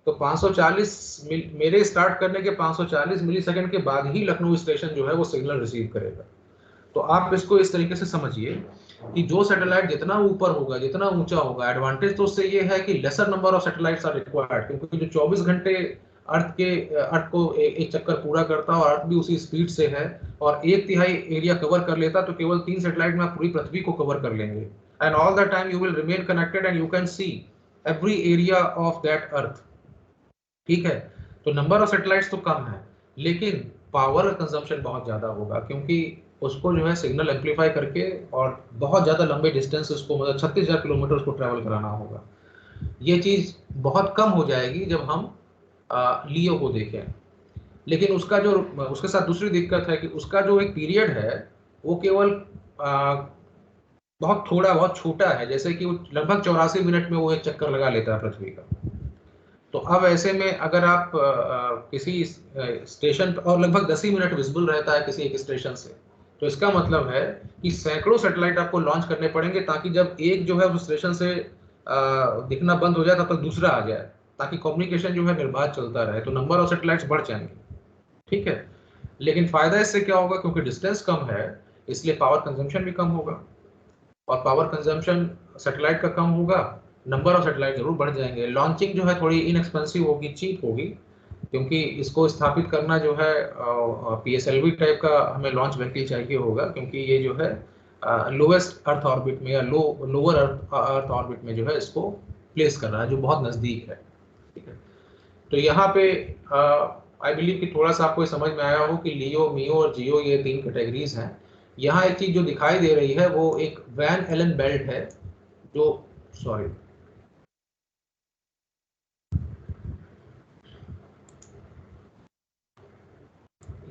तो 540 मेरे स्टार्ट करने के 540 मिली सेकेंड के बाद ही लखनऊ स्टेशन जो है वो सिग्नल रिसीव करेगा। तो आप इसको इस तरीके से समझिए कि जो सैटेलाइट जितना ऊपर होगा, जितना ऊंचा होगा, एडवांटेज तो उससे ये है कि lesser number of satellites are required, क्योंकि जो 24 घंटे अर्थ को एक चक्कर पूरा करता है और अर्थ भी उसी स्पीड से है और 1/3 एरिया कवर कर लेता, तो केवल 3 सैटेलाइट में आप पूरी पृथ्वी को कवर कर लेंगे। And all the time you will remain connected and you can see every area of that earth, ठीक है। तो नंबर ऑफ सैटेलाइट्स तो कम है, लेकिन पावर कंजम्पशन बहुत ज्यादा होगा, क्योंकि उसको जो है सिग्नल एम्पलीफाई करके और बहुत ज्यादा लंबे डिस्टेंस उसको, मतलब 36,000 किलोमीटर उसको ट्रैवल कराना होगा। ये चीज बहुत कम हो जाएगी जब हम लियो को देखें। लेकिन उसका जो, उसके साथ दूसरी दिक्कत है कि उसका जो एक पीरियड है वो केवल बहुत थोड़ा, बहुत छोटा है। जैसे कि वो लगभग 84 मिनट में वो एक चक्कर लगा लेता है पृथ्वी का। तो अब ऐसे में अगर आप किसी स्टेशन पर, और लगभग 10 ही मिनट विजिबल रहता है किसी एक स्टेशन से, तो इसका मतलब है कि सैकड़ों सैटेलाइट आपको लॉन्च करने पड़ेंगे, ताकि जब एक जो है उस स्टेशन से दिखना बंद हो जाए तब तक दूसरा आ जाए, ताकि कम्युनिकेशन जो है निर्बाध चलता रहे। तो नंबर ऑफ सैटेलाइट्स बढ़ जाएंगे, ठीक है। लेकिन फायदा इससे क्या होगा, क्योंकि डिस्टेंस कम है इसलिए पावर कंजम्पशन भी कम होगा, और पावर कंजम्पशन सैटेलाइट का कम होगा, नंबर ऑफ सैटेलाइट जरूर बढ़ जाएंगे। लॉन्चिंग जो है थोड़ी इनएक्सपेंसिव होगी, चीप होगी, क्योंकि इसको स्थापित करना जो है PSLV टाइप का हमें लॉन्च व्हीकल चाहिए होगा, क्योंकि ये जो है लोवेस्ट अर्थ ऑर्बिट में या लोअर अर्थ ऑर्बिट में जो है इसको प्लेस कर रहा है, जो बहुत नज़दीक है, ठीक है। तो यहाँ पे आई बिलीव कि थोड़ा सा आपको समझ में आया हो कि लियो, मियो और जियो ये 3 कैटेगरीज हैं। यहाँ एक चीज जो दिखाई दे रही है वो एक वैन एलन बेल्ट है, जो, सॉरी,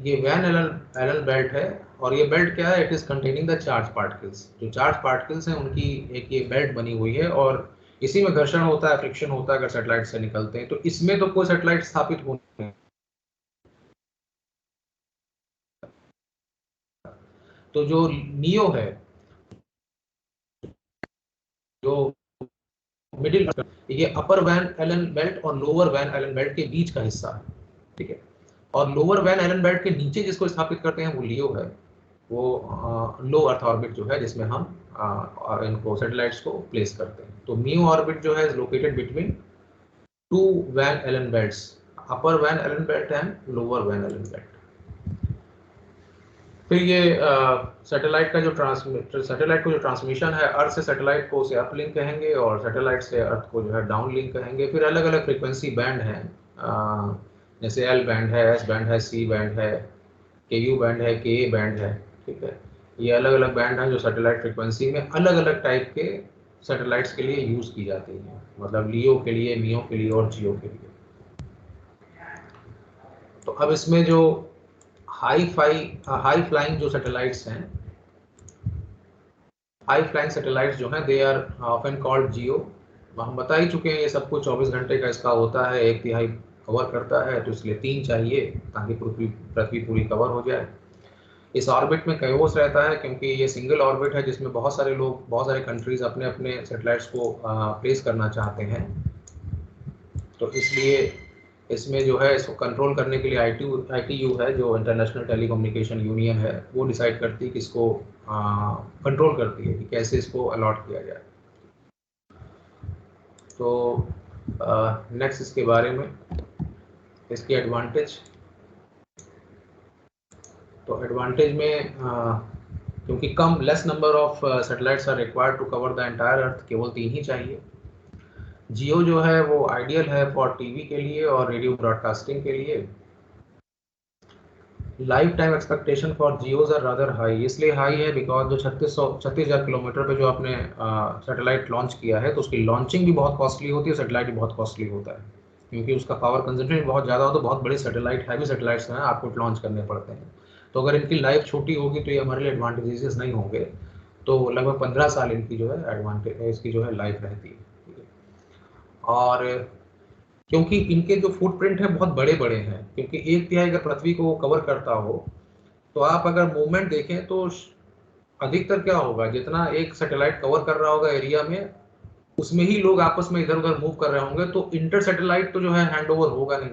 ये वैन एलन बेल्ट है। और ये बेल्ट क्या है, it is containing the charge particles. जो चार्ज पार्टिकल्स हैं उनकी एक ये बेल्ट बनी हुई है, और इसी में घर्षण होता है, फ्रिक्शन होता है अगर सैटेलाइट से निकलते हैं। तो इसमें तो कोई सैटेलाइट स्थापित हो नहीं। तो जो नियो है, जो मिडिल, ये अपर वैन एलन बेल्ट और लोअर वैन एलन बेल्ट के बीच का हिस्सा है, ठीक है। और लोअर वैन एलन बेल्ट के नीचे जिसको स्थापित करते हैं वो लियो है, वो लो अर्थ ऑर्बिट जो है जिसमें हम इनको सैटेलाइट्स को प्लेस करते हैं। तो म्यू ऑर्बिट जो है is located between two Van Allen belts, upper Van Allen belt and lower Van Allen belt. फिर ये सैटेलाइट का जो सैटेलाइट को जो ट्रांसमिशन है, अर्थ से सैटेलाइट को उसे अपलिंक कहेंगे और सैटेलाइट से अर्थ को जो है डाउनलिंक कहेंगे। फिर अलग अलग फ्रीक्वेंसी बैंड हैं, जैसे एल बैंड है, एस बैंड है, सी बैंड है, के यू बैंड है, के ए बैंड है। ठीक है, ये अलग अलग बैंड हैं जो सैटेलाइट फ्रीक्वेंसी में अलग अलग टाइप के सैटेलाइट्स के लिए यूज की जाती है, मतलब लियो के लिए, मियो के लिए और जियो के लिए। तो अब इसमें जो हाई फ्लाइंग जो सैटेलाइट्स हैं, हाई फ्लाइंग सैटेलाइट्स जो हैं, दे आर ऑफन कॉल्ड जियो। हम बता ही चुके हैं ये सब कुछ 24 घंटे का इसका होता है, 1/3 कवर करता है, तो इसलिए 3 चाहिए ताकि पृथ्वी पूरी कवर हो जाए। इस ऑर्बिट में कैओस रहता है क्योंकि ये सिंगल ऑर्बिट है जिसमें बहुत सारे लोग, बहुत सारे कंट्रीज अपने अपने सैटेलाइट्स को प्लेस करना चाहते हैं। तो इसलिए इसमें जो है इसको कंट्रोल करने के लिए ITU है, जो इंटरनेशनल टेलीकम्युनिकेशन यूनियन है, वो डिसाइड करती है कि इसको कंट्रोल करती है कि कैसे इसको अलॉट किया जाए। तो नेक्स्ट इसके बारे में, इसके एडवांटेज। तो एडवांटेज में क्योंकि less number of satellites are required to cover the entire earth, केवल 3 ही चाहिए। जियो जो है वो आइडियल है फॉर टीवी के लिए और रेडियो ब्रॉडकास्टिंग के लिए। Lifetime expectation for GEOs are rather high, इसलिए हाई है बिकॉज जो 36,000 किलोमीटर पे जो आपने सैटेलाइट लॉन्च किया है, तो उसकी लॉन्चिंग भी बहुत कॉस्टली होती है, सैटेलाइट भी बहुत कॉस्टली होता है, क्योंकि उसका पावर कंजम्पशन बहुत ज़्यादा हो, तो बहुत बड़े सैटेलाइट, हैवी सैटेलाइट्स हैं, आपको लॉन्च करने पड़ते हैं। तो अगर इनकी लाइफ छोटी होगी तो ये हमारे लिए एडवांटेजेस नहीं होंगे। तो लगभग 15 साल इनकी जो है एडवांटेज, इसकी जो है लाइफ रहती है। और क्योंकि इनके जो फुटप्रिंट है बहुत बड़े बड़े हैं, क्योंकि 1/3 अगर पृथ्वी को कवर करता हो, तो आप अगर मूवमेंट देखें तो अधिकतर क्या होगा, जितना एक सैटेलाइट कवर कर रहा होगा एरिया में, उसमें ही लोग आपस में इधर उधर मूव कर रहे होंगे। तो इंटर सैटेलाइट तो जो है हैंड ओवर होगा नहीं,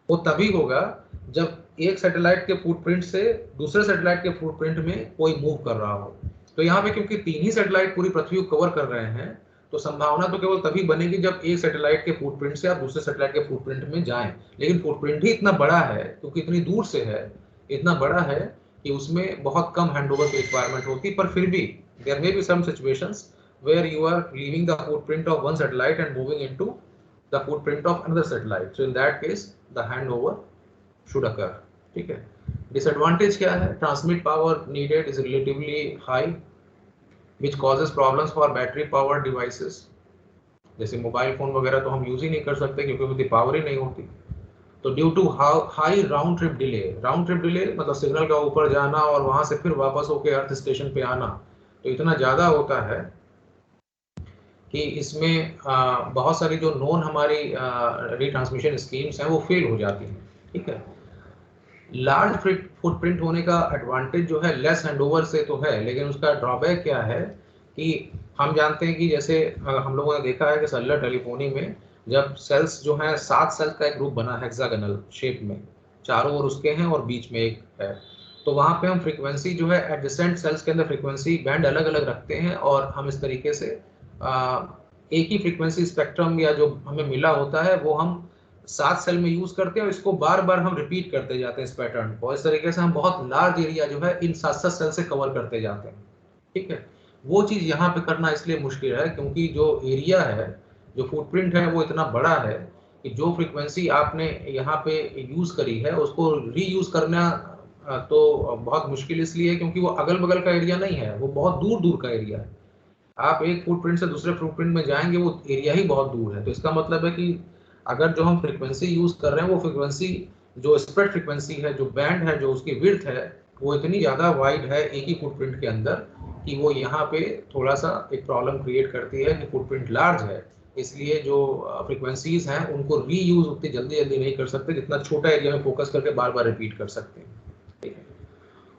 वो तभी होगा जब एक सैटेलाइट के फुटप्रिंट से दूसरे सैटेलाइट के फुटप्रिंट में कोई मूव कर रहा हो। तो यहाँ पे क्योंकि 3 ही सैटेलाइट पूरी पृथ्वी को कवर कर रहे हैं, तो संभावना तो केवल तभी बनेगी जब एक सैटेलाइट के फुटप्रिंट से आप दूसरे सैटेलाइट के फुटप्रिंट में जाएं। लेकिन फुटप्रिंट ही इतना बड़ा है, क्योंकि इतनी दूर से है, इतना बड़ा है कि उसमें बहुत कम हैंडओवर की रिक्वायरमेंट होती। पर फिर भी there may be some situations where you are leaving the footprint of one satellite and moving into the footprint of another satellite. So in that case, the handover should occur. ठीक है। Disadvantage क्या है? Transmit power needed is relatively high, which causes problems for battery powered devices. जैसे mobile phone वगैरह तो हम use ही नहीं कर सकते क्योंकि उनकी पावर ही नहीं होती। तो due to high round trip delay मतलब सिग्नल का ऊपर जाना और वहां से फिर वापस होके अर्थ स्टेशन पे आना, तो इतना ज्यादा होता है कि इसमें बहुत सारी जो नॉन हमारी रीट्रांसमिशन स्कीम्स हैं वो फेल हो जाती हैं। ठीक है। लार्ज फुटप्रिंट होने का एडवांटेज जो है लेस हैंडओवर से तो है, लेकिन उसका ड्रॉबैक क्या है कि हम जानते हैं कि जैसे हम लोगों ने देखा है कि सेलुलर टेलीफोनी में जब सेल्स जो हैं 7 सेल्स का एक ग्रुप बना है हेक्सागोनल शेप में, चारों ओर उसके हैं और बीच में एक है, तो वहां पे हम फ्रीक्वेंसी जो है एडजेसेंट सेल्स के अंदर फ्रीक्वेंसी बैंड अलग अलग रखते हैं और हम इस तरीके से एक ही फ्रीक्वेंसी स्पेक्ट्रम या जो हमें मिला होता है वो हम 7 सेल में यूज करते हैं और इसको बार बार हम रिपीट करते जाते हैं इस पैटर्न को। इस तरीके से हम बहुत लार्ज एरिया जो है इन 7 सेल से कवर करते जाते हैं। ठीक है। वो चीज यहाँ पे करना इसलिए मुश्किल है क्योंकि जो एरिया है, जो फुटप्रिंट है, वो इतना बड़ा है कि जो फ्रीक्वेंसी आपने यहाँ पे यूज करी है उसको रीयूज करना तो बहुत मुश्किल इसलिए क्योंकि वो अगल बगल का एरिया नहीं है, वो बहुत दूर दूर का एरिया है। आप एक फुटप्रिंट से दूसरे फुटप्रिंट में जाएंगे, वो एरिया ही बहुत दूर है। तो इसका मतलब है कि अगर जो हम फ्रीक्वेंसी यूज कर रहे हैं वो फ्रीक्वेंसी जो स्प्रेड फ्रीक्वेंसी है, जो बैंड है, जो उसकी विड्थ है, वो इतनी ज्यादा वाइड है एक ही फुटप्रिंट के अंदर कि वो यहाँ पे थोड़ा सा एक प्रॉब्लम क्रिएट करती है कि फुटप्रिंट लार्ज है, इसलिए जो फ्रीक्वेंसीज हैं उनको रीयूज उतनी जल्दी जल्दी नहीं कर सकते जितना छोटा एरिया में फोकस करके बार बार रिपीट कर सकते हैं। ठीक है।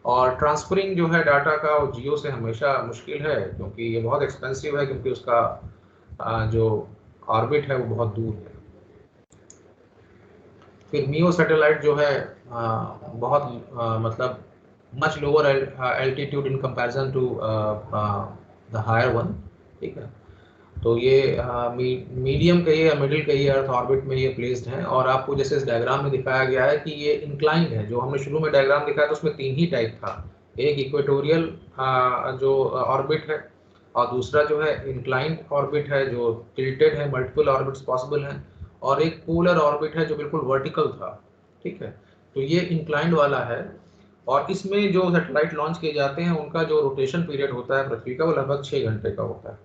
और ट्रांसफरिंग जो है डाटा का वो जियो से हमेशा मुश्किल है क्योंकि ये बहुत एक्सपेंसिव है, क्योंकि उसका जो ऑर्बिट है वो बहुत दूर है। फिर मियो सैटेलाइट जो है बहुत मतलब much lower altitude in comparison to the higher one, ठीक है। तो ये मीडियम कहिए या मिडिल कहिए अर्थ ऑर्बिट में ये प्लेस्ड हैं। और आपको जैसे इस डायग्राम में दिखाया गया है कि ये इंक्लाइंड है। जो हमने शुरू में डायग्राम दिखाया था उसमें 3 ही टाइप था, एक इक्वेटोरियल जो ऑर्बिट है, और दूसरा जो है इंक्लाइंड ऑर्बिट है जो टिल्टेड है, मल्टीपल ऑर्बिट्स पॉसिबल हैं, और एक पोलर ऑर्बिट है जो बिल्कुल वर्टिकल था, ठीक है। तो ये इंक्लाइंड वाला है। और इसमें जो सैटेलाइट लॉन्च किए जाते हैं उनका जो रोटेशन पीरियड होता है पृथ्वी का वो लगभग 6 घंटे का होता है।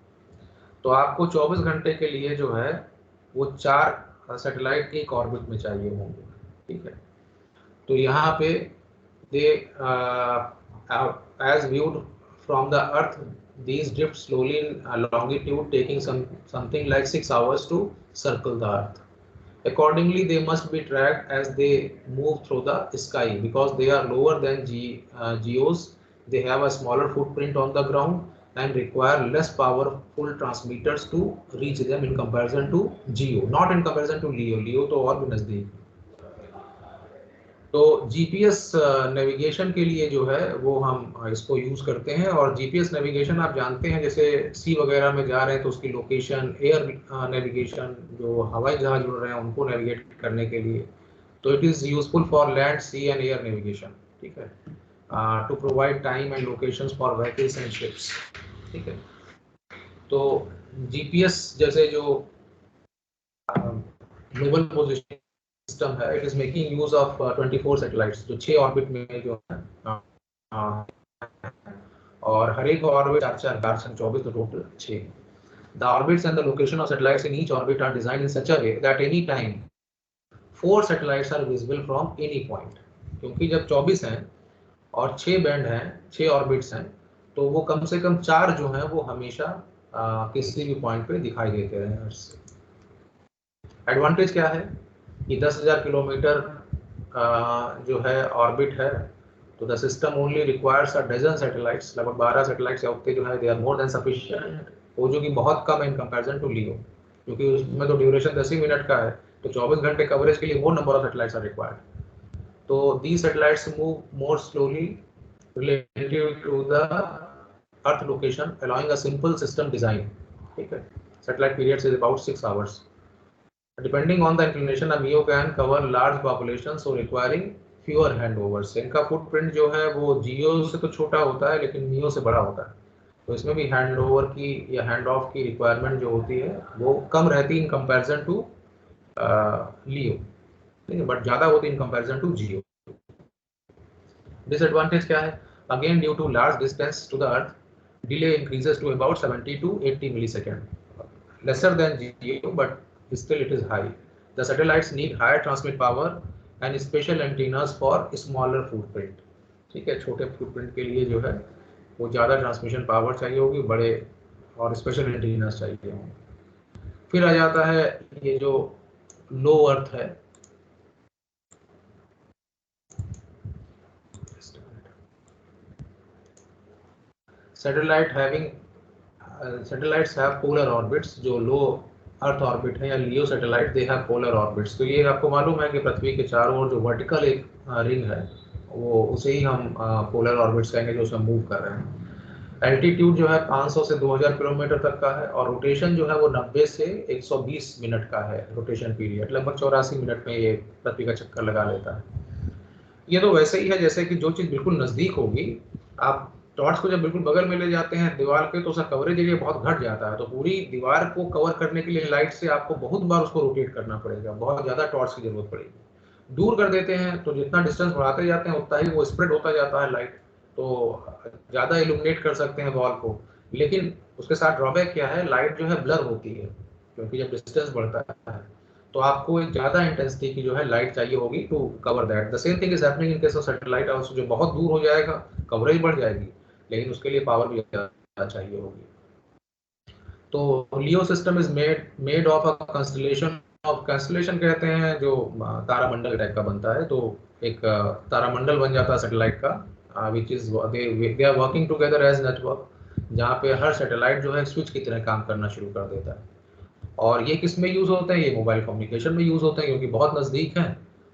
तो आपको 24 घंटे के लिए जो है वो 4 सैटेलाइट एक ऑर्बिट में चाहिए होंगे, ठीक है। तो यहाँ पे दे as viewed from the earth, these drift slowly in longitude, taking something like 6 hours to circle the earth. Accordingly, they must be tracked as they move through the sky because they are lower than GEOs. They have a smaller footprint on the ground and require less powerful transmitters to reach them in comparison to GEO, not in comparison to LEO. LEO तो और भी नजदीक। तो GPS navigation के लिए जो है वो हम इसको यूज करते हैं। और जीपीएस नेविगेशन आप जानते हैं, जैसे सी वगैरह में जा रहे हैं तो उसकी लोकेशन, एयर नेविगेशन जो हवाई जहाज उड़ रहे हैं उनको नेविगेट करने के लिए, तो it is useful for land, sea and air navigation, ठीक है, to provide time and locations for vehicles and ships, ठीक है। तो जीपीएस जैसे जो ग्लोबल पोजीशनिंग सिस्टम है, it is making use of 24 satellites जो 6 ऑर्बिट में जो है, और हर एक ऑर्बिट 4 तो total 6। The orbits and the location of satellites in each orbit are designed in such a way that any time 4 satellites are visible from any point। क्योंकि जब 24 हैं और 6 बैंड हैं, 6 ऑर्बिट्स हैं, तो वो कम से कम 4 जो हैं वो हमेशा किसी भी पॉइंट पे दिखाई देते हैं। एडवांटेज क्या है कि 10,000 किलोमीटर जो है ऑर्बिट है, तो the system only requires a dozen satellites, लगभग 12 सैटेलाइट्स या उतने जो है they are more than sufficient, वो जो कि बहुत कम है इन कंपैरिजन टू लियो, क्योंकि उसमें तो ड्यूरेशन 10 ही मिनट का है, तो 24 घंटे कवरेज के लिए more number of satellites are required. तो these satellites move more slowly relative to the earth location, allowing a simple system design, ठीक है। Satellite periods is about 6 hours. Depending on the inclination, a MEO can cover large populations, so requiring fewer handovers। इनका footprint जो है वो जियो से तो छोटा होता है लेकिन मियो से बड़ा होता है, तो इसमें भी हैंड ओवर की या हैंड ऑफ की रिक्वायरमेंट जो होती है वो कम रहती है इन कंपैरिजन टू लियो, ठीक है, बट ज़्यादा होती है in comparison to geo. Disadvantage क्या है? Again due to large distance to the earth, delay increases to about 70 to 80 millisecond, lesser than GEO, but still it is high. The satellites need higher transmit power and special antennas for smaller footprint, ठीक है। छोटे footprint के लिए जो है वो ज़्यादा transmission power चाहिए होगी, बड़े और स्पेशल एंटीनास चाहिए होंगे। फिर आ जाता है ये जो लो अर्थ है, satellite having satellites have polar orbits. जो लो अर्थ ऑर्बिट है या LEO satellite, they have polar orbits. तो ये आपको मालूम है कि पृथ्वी के चारों ओर जो वर्टिकल एक रिंग है वो उसे ही हम पोलर ऑर्बिट्स कहेंगे जो उसमें मूव कर रहे हैं। एल्टीट्यूड जो है 500 से 2000 किलोमीटर तक का है, और रोटेशन जो है वो 90 से 120 मिनट का है रोटेशन पीरियड, लगभग 84 मिनट में ये पृथ्वी का चक्कर लगा लेता है। ये तो वैसे ही है जैसे कि जो चीज़ बिल्कुल नज़दीक होगी, आप टॉर्च को जब बिल्कुल बगल में ले जाते हैं दीवार के तो उसका कवरेज एरिया बहुत घट जाता है, तो पूरी दीवार को कवर करने के लिए लाइट से आपको बहुत बार उसको रोटेट करना पड़ेगा, बहुत ज़्यादा टॉर्च की जरूरत पड़ेगी। दूर कर देते हैं तो जितना डिस्टेंस बढ़ाते जाते हैं उतना ही वो स्प्रेड होता जाता है लाइट, तो ज़्यादा इल्यूमिनेट कर सकते हैं वॉल को। लेकिन उसके साथ ड्रॉबैक क्या है, लाइट जो है ब्लर होती है, क्योंकि जब डिस्टेंस बढ़ता है तो आपको एक ज़्यादा इंटेंसिटी की जो है लाइट चाहिए होगी to cover that. The same thing is happening in case of satellite also, जो बहुत दूर हो जाएगा कवरेज बढ़ जाएगी, लेकिन उसके लिए पावर भी ज़्यादा चाहिए होगी। तो LEO system is made of a constellation of, constellation कहते हैं जो तारामंडल टाइप का बनता है, तो एक तारामंडल बन जाता है सैटेलाइट का, which is they are working together as network, जहाँ पे हर सैटेलाइट जो है स्विच की तरह काम करना शुरू कर देता है। और ये किस में यूज़ होते हैं? ये मोबाइल कम्युनिकेशन में यूज़ होते हैं, क्योंकि बहुत नज़दीक हैं,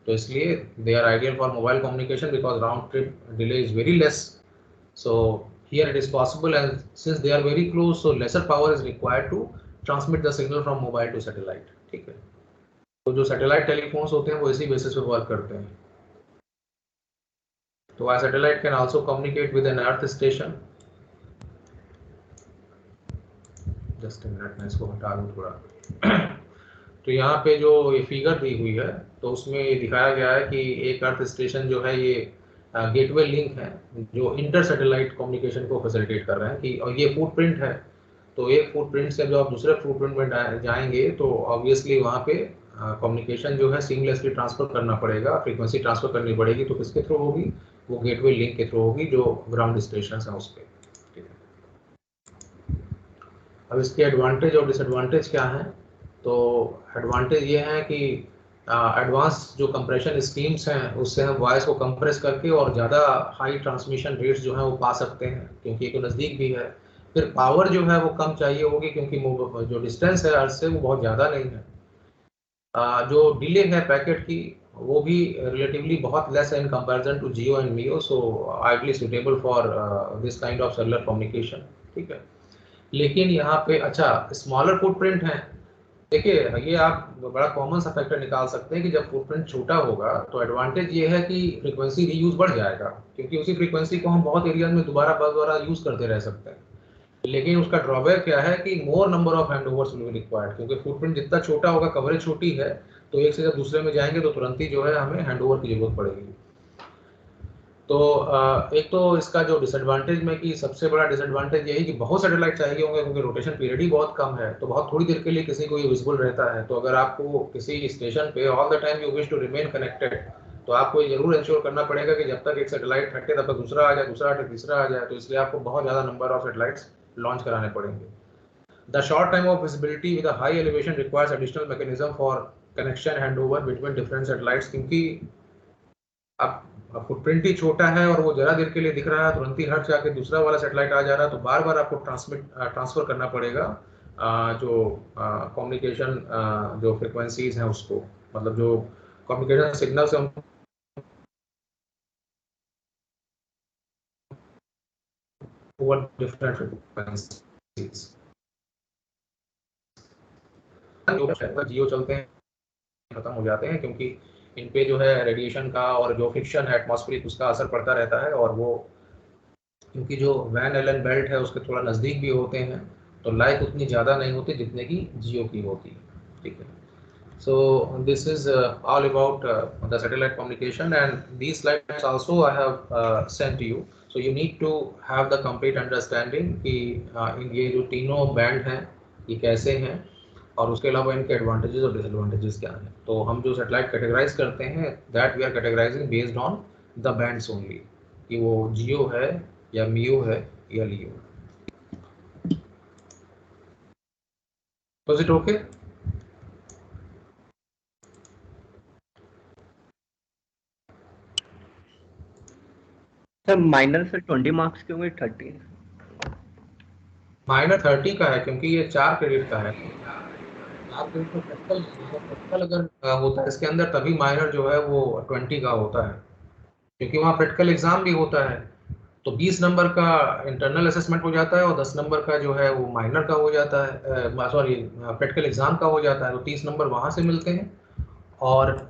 तो इसलिए they are ideal for mobile communication because round trip delay is very less. So here it is possible, and since they are very close, so lesser power is required to transmit the signal from mobile to satellite. ठीक है, तो जो satellite telephones होते हैं वो इसी basis पे work करते हैं. तो a satellite can also communicate with an earth station. Just minute में इसको हटा दूं थोड़ा. तो यहाँ पे जो ये फिगर दी हुई है तो उसमें ये दिखाया गया है कि एक अर्थ स्टेशन जो है ये गेटवे लिंक है जो इंटर सैटेलाइट कम्युनिकेशन को फैसिलिटेट कर रहे हैं कि, और ये फुटप्रिंट है. तो एक फुटप्रिंट से जब आप दूसरे फुटप्रिंट में जाएंगे तो ऑब्वियसली वहाँ पे कम्युनिकेशन जो है सीमलेसली ट्रांसफर करना पड़ेगा, फ्रीक्वेंसी ट्रांसफर करनी पड़ेगी. तो किसके थ्रू होगी? वो गेटवे लिंक के थ्रू होगी जो ग्राउंड स्टेशन है उस पर. अब इसके एडवांटेज और डिसएडवांटेज क्या हैं? तो एडवांटेज ये है कि एडवांस जो कंप्रेशन स्कीम्स हैं उससे हम वॉइस को कंप्रेस करके और ज़्यादा हाई ट्रांसमिशन रेट्स जो हैं वो पा सकते हैं क्योंकि ये तो नज़दीक भी है. फिर पावर जो है वो कम चाहिए होगी क्योंकि जो डिस्टेंस है अर्थ से वो बहुत ज़्यादा नहीं है. जो डिले है पैकेट की वो भी रिलेटिवली बहुत लेस है in comparison to GEO and MEO. So ideally suitable for this kind of cellular communication. ठीक है, लेकिन यहाँ पे अच्छा स्मॉलर फुटप्रिंट है. देखिए ये आप बड़ा कॉमन सा फैक्टर निकाल सकते हैं कि जब फुटप्रिंट छोटा होगा तो एडवांटेज ये है कि फ्रीक्वेंसी रीयूज बढ़ जाएगा क्योंकि उसी फ्रीक्वेंसी को हम बहुत एरिया में दोबारा यूज करते रह सकते हैं. लेकिन उसका ड्रॉबैक क्या है कि more number of handovers will be required क्योंकि फुटप्रिंट जितना छोटा होगा, कवरेज छोटी है, तो एक से जब दूसरे में जाएंगे तो तुरंत ही जो है हमें हैंडओवर की जरूरत पड़ेगी. तो एक तो इसका जो डिसएडवांटेज में कि सबसे बड़ा डिसएडवांटेज यही कि बहुत सैटेलाइट चाहिए होंगे क्योंकि रोटेशन पीरियड ही बहुत कम है. तो बहुत थोड़ी देर के लिए किसी को ये विजिबल रहता है. तो अगर आपको किसी स्टेशन पे all the time you wish to remain connected तो आपको ये जरूर इंश्योर करना पड़ेगा कि जब तक एक सैटेलाइट हटे तब तक दूसरा आ जाए, दूसरा हटे तीसरा आ जाए. तो इसलिए आपको बहुत ज़्यादा नंबर ऑफ सैटेलाइट्स लॉन्च कराने पड़ेंगे. The short time of visibility with a high elevation requires additional mechanism for connection handover between different satellites क्योंकि अब फुटप्रिंट ही छोटा है और वो जरा देर के लिए दिख रहा है, तुरंत ही हट जाके दूसरा वाला सैटेलाइट आ जा रहा है. तो बार बार आपको ट्रांसफर करना पड़ेगा जो कम्युनिकेशन जो फ्रिक्वेंसीज हैं उसको, मतलब जो कम्युनिकेशन सिग्नल से हम ओवर डिफरेंट फ्रिक्वेंसीज. जियो चलते हैं खत्म हो जाते हैं क्योंकि इन पे जो है रेडिएशन का और जो फ्रिक्शन है एटमॉस्फेरिक उसका असर पड़ता रहता है. और वो क्योंकि जो वैन एलन बेल्ट है उसके थोड़ा नज़दीक भी होते हैं तो लाइट उतनी ज़्यादा नहीं होती जितने की जियो की होती है. ठीक है, so this is all about the satellite communication, and these slides also I have sent to you. So you need to have the complete understanding कि ये जो तीनों बैंड हैं ये कैसे हैं और उसके अलावा इनके एडवांटेजेस और डिसएडवांटेजेस क्या हैं. तो हम जो सैटेलाइट कैटेगराइज करते हैं that we are categorising based on the bands only कि वो जियो है या मियो है या LEO. Was it okay? Sir minor से 20 मार्क्स क्यों 30? माइनर 30 का है क्योंकि ये 4 क्रेडिट का है. आप देखो प्रैक्टिकल अगर होता है इसके अंदर तभी माइनर जो है वो 20 का होता है क्योंकि वहाँ प्रैक्टिकल एग्जाम भी होता है. तो 20 नंबर का इंटरनल असेसमेंट हो जाता है और 10 नंबर का जो है वो माइनर का हो जाता है, सॉरी प्रैक्टिकल एग्जाम का हो जाता है. तो 30 नंबर वहाँ से मिलते हैं और